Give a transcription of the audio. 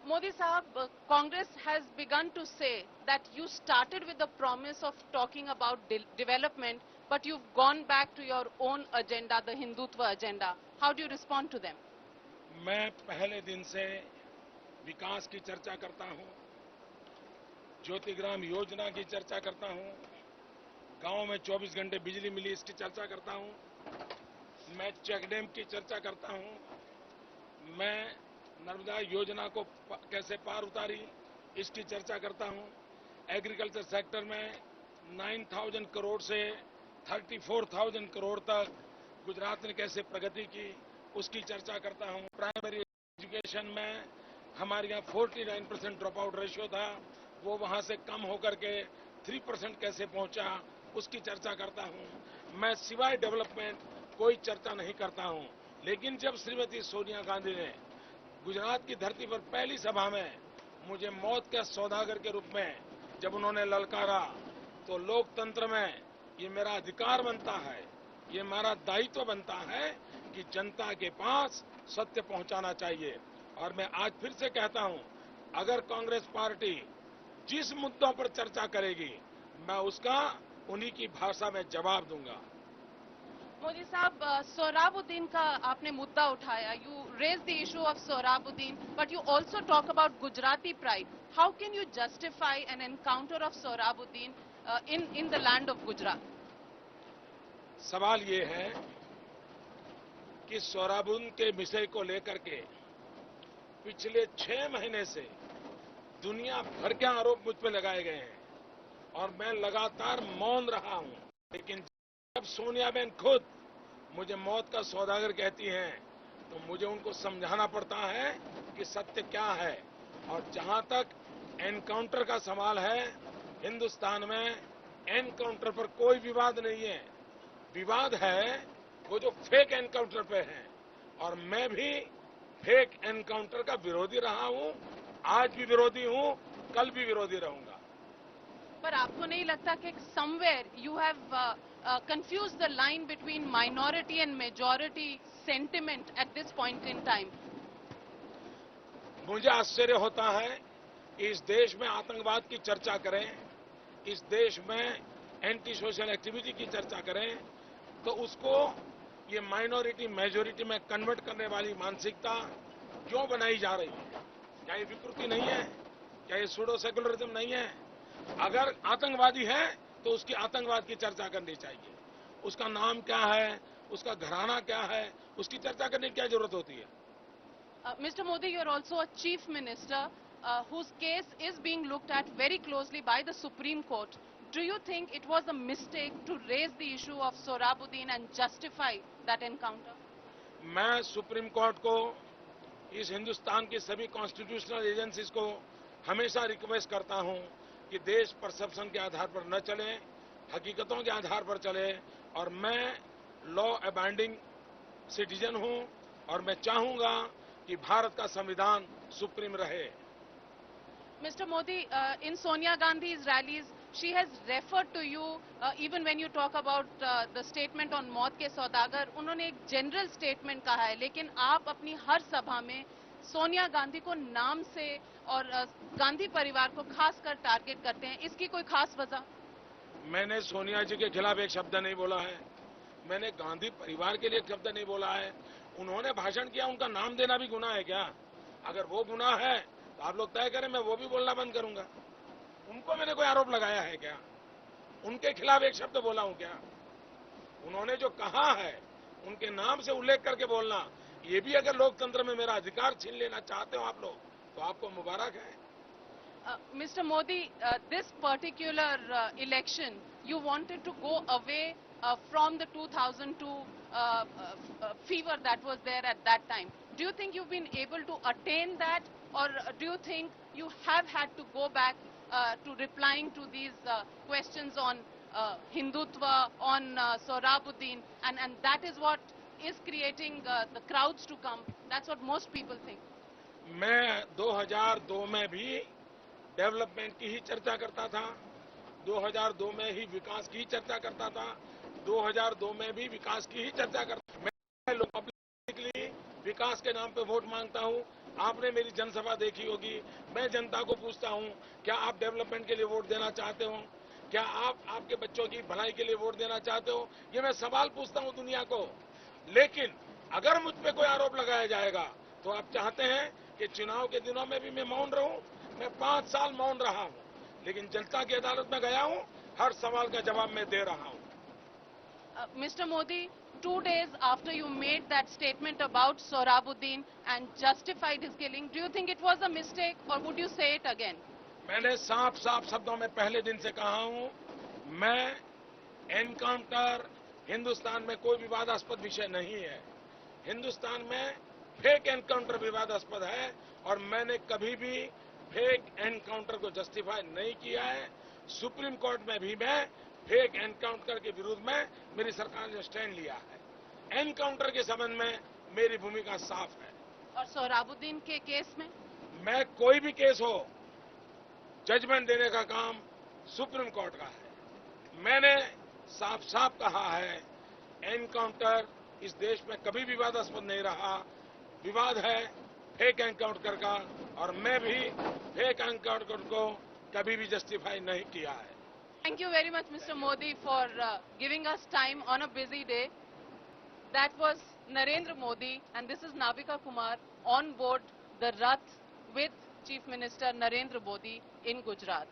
Modi Sahab, Congress has begun to say that you started with the promise of talking about development, but you've gone back to your own agenda, the Hindutva agenda. How do you respond to them? मैं पहले दिन से विकास की चर्चा करता हूं, ज्योतिग्राम योजना की चर्चा करता हूं, गांव में 24 घंटे बिजली मिली इसकी चर्चा करता हूं, मैं चेक डैम की चर्चा करता हूं, मैं नर्मदा योजना को कैसे पार उतारी इसकी चर्चा करता हूं, एग्रीकल्चर सेक्टर में 9,000 करोड़ से 34,000 करोड़ तक गुजरात ने कैसे प्रगति की उसकी चर्चा करता हूं। प्राइमरी एजुकेशन में हमारे यहाँ 49% ड्रॉप आउट रेशियो था, वो वहां से कम होकर के 3% कैसे पहुंचा उसकी चर्चा करता हूं। मैं सिवाय डेवलपमेंट कोई चर्चा नहीं करता हूं। लेकिन जब श्रीमती सोनिया गांधी ने गुजरात की धरती पर पहली सभा में मुझे मौत के सौदागर के रूप में जब उन्होंने ललकारा, तो लोकतंत्र में ये मेरा अधिकार बनता है, ये हमारा दायित्व बनता है कि जनता के पास सत्य पहुंचाना चाहिए। और मैं आज फिर से कहता हूं, अगर कांग्रेस पार्टी जिस मुद्दों पर चर्चा करेगी, मैं उसका उन्हीं की भाषा में जवाब दूंगा। मोदी साहब, सोहराबुद्दीन का आपने मुद्दा उठाया. You raise the issue of Sohrabuddin, but you also talk about Gujarati pride. How can you justify an encounter of Sohrabuddin in the land of Gujarat? सवाल ये है कि सोहराबुद्दीन के विषय को लेकर के पिछले 6 महीने से दुनिया भर के आरोप मुझ पर लगाए गए हैं और मैं लगातार मौन रहा हूं। लेकिन जब सोनियाबेन खुद मुझे मौत का सौदागर कहती हैं, तो मुझे उनको समझाना पड़ता है कि सत्य क्या है। और जहां तक एनकाउंटर का सवाल है, हिंदुस्तान में एनकाउंटर पर कोई विवाद नहीं है। विवाद है वो जो फेक एनकाउंटर पे है, और मैं भी फेक एनकाउंटर का विरोधी रहा हूं, आज भी विरोधी हूं, कल भी विरोधी रहूंगा। पर आपको नहीं लगता कि somewhere you have confused the line between minority and majority sentiment at this point in time? मुझे आश्चर्य होता है कि इस देश में आतंकवाद की चर्चा करें, इस देश में एंटी सोशल एक्टिविटी की चर्चा करें, तो उसको ये माइनॉरिटी मेजॉरिटी में कन्वर्ट करने वाली मानसिकता क्यों बनाई जा रही है? क्या ये विकृति नहीं है? क्या ये सूडो सेकुलरिज्म नहीं है? अगर आतंकवादी है तो उसकी आतंकवाद की चर्चा करनी चाहिए। उसका नाम क्या है, उसका घराना क्या है, उसकी चर्चा करने की क्या जरूरत होती है? Mr. Modi, you are also a chief minister whose case is being looked at very closely by the Supreme Court. Do you think it was a mistake to raise the issue of Sohrabuddin and justify that encounter? मैं supreme court को, इस हिंदुस्तान की सभी constitutional agencies को हमेशा request करता हूं कि देश परसेप्शन के आधार पर न चले, हकीकतों के आधार पर चले। और मैं लॉ अबाइडिंग सिटीजन हूं और मैं चाहूंगा कि भारत का संविधान सुप्रीम रहे। Mr. Modi, in Sonia Gandhi's rallies, she has referred to you, even when you talk about the statement on मौत के सौदागर, उन्होंने एक जनरल स्टेटमेंट कहा है, लेकिन आप अपनी हर सभा में सोनिया गांधी को नाम से और गांधी परिवार को खासकर टारगेट करते हैं. इसकी कोई खास वजह? मैंने सोनिया जी के खिलाफ एक शब्द नहीं बोला है, मैंने गांधी परिवार के लिए एक शब्द नहीं बोला है। उन्होंने भाषण किया, उनका नाम देना भी गुनाह है क्या? अगर वो गुनाह है तो आप लोग तय करें, मैं वो भी बोलना बंद करूंगा। उनको मैंने कोई आरोप लगाया है क्या? उनके खिलाफ एक शब्द बोला हूं क्या? उन्होंने जो कहा है उनके नाम से उल्लेख करके बोलना, ये भी अगर लोकतंत्र में मेरा अधिकार छीन लेना चाहते हो आप लोग, तो आपको मुबारक है। Mr. Modi, this particular election, you wanted to go away from the 2002 fever that was there at that time. Do you think you've been able to attain that, or do you think you have had to go back to replying to these questions on Hindutva, on Sohrabuddin, and that is what is creating the crowds to come? That's what most people think. मैं 2002 में भी development की ही चर्चा करता था, 2002 में ही विकास की चर्चा करता था, 2002 में भी विकास की ही चर्चा करता। मैं पब्लिकली विकास के नाम पे वोट मांगता हूं, आपने मेरी जनसभा देखी होगी। मैं जनता को पूछता हूं, क्या आप डेवलपमेंट के लिए वोट देना चाहते हो? क्या आप आपके बच्चों की भलाई के लिए वोट देना चाहते हो? ये मैं सवाल पूछता हूं दुनिया को। लेकिन अगर मुझ पे कोई आरोप लगाया जाएगा तो आप चाहते हैं कि चुनाव के दिनों में भी मैं मौन रहूं? मैं 5 साल मौन रहा हूं, लेकिन जनता की अदालत में गया हूं, हर सवाल का जवाब मैं दे रहा हूं। Mr. Modi, 2 days after you made that statement about Sohrabuddin and justified his killing, do you think it was a mistake or would you say it again? मैंने साफ साफ शब्दों में पहले दिन से कहा हूं, मैं एनकाउंटर हिंदुस्तान में कोई विवादास्पद विषय नहीं है। हिंदुस्तान में फेक एनकाउंटर विवादास्पद है और मैंने कभी भी फेक एनकाउंटर को जस्टिफाई नहीं किया है। सुप्रीम कोर्ट में भी मैं फेक एनकाउंटर के विरुद्ध में मेरी सरकार ने स्टैंड लिया है। एनकाउंटर के संबंध में मेरी भूमिका साफ है। और सोहराबुद्दीन के केस में? मैं कोई भी केस हो, जजमेंट देने का काम सुप्रीम कोर्ट का है। मैंने साफ साफ कहा है, एनकाउंटर इस देश में कभी विवादास्पद नहीं रहा। विवाद है फेक एनकाउंटर का और मैं भी फेक एनकाउंटर को कभी भी जस्टिफाई नहीं किया है। Thank you very much, Mr. Modi, for giving us time on a busy day. That was Narendra Modi, and this is Navika Kumar on board the Rath with Chief Minister Narendra Modi in Gujarat.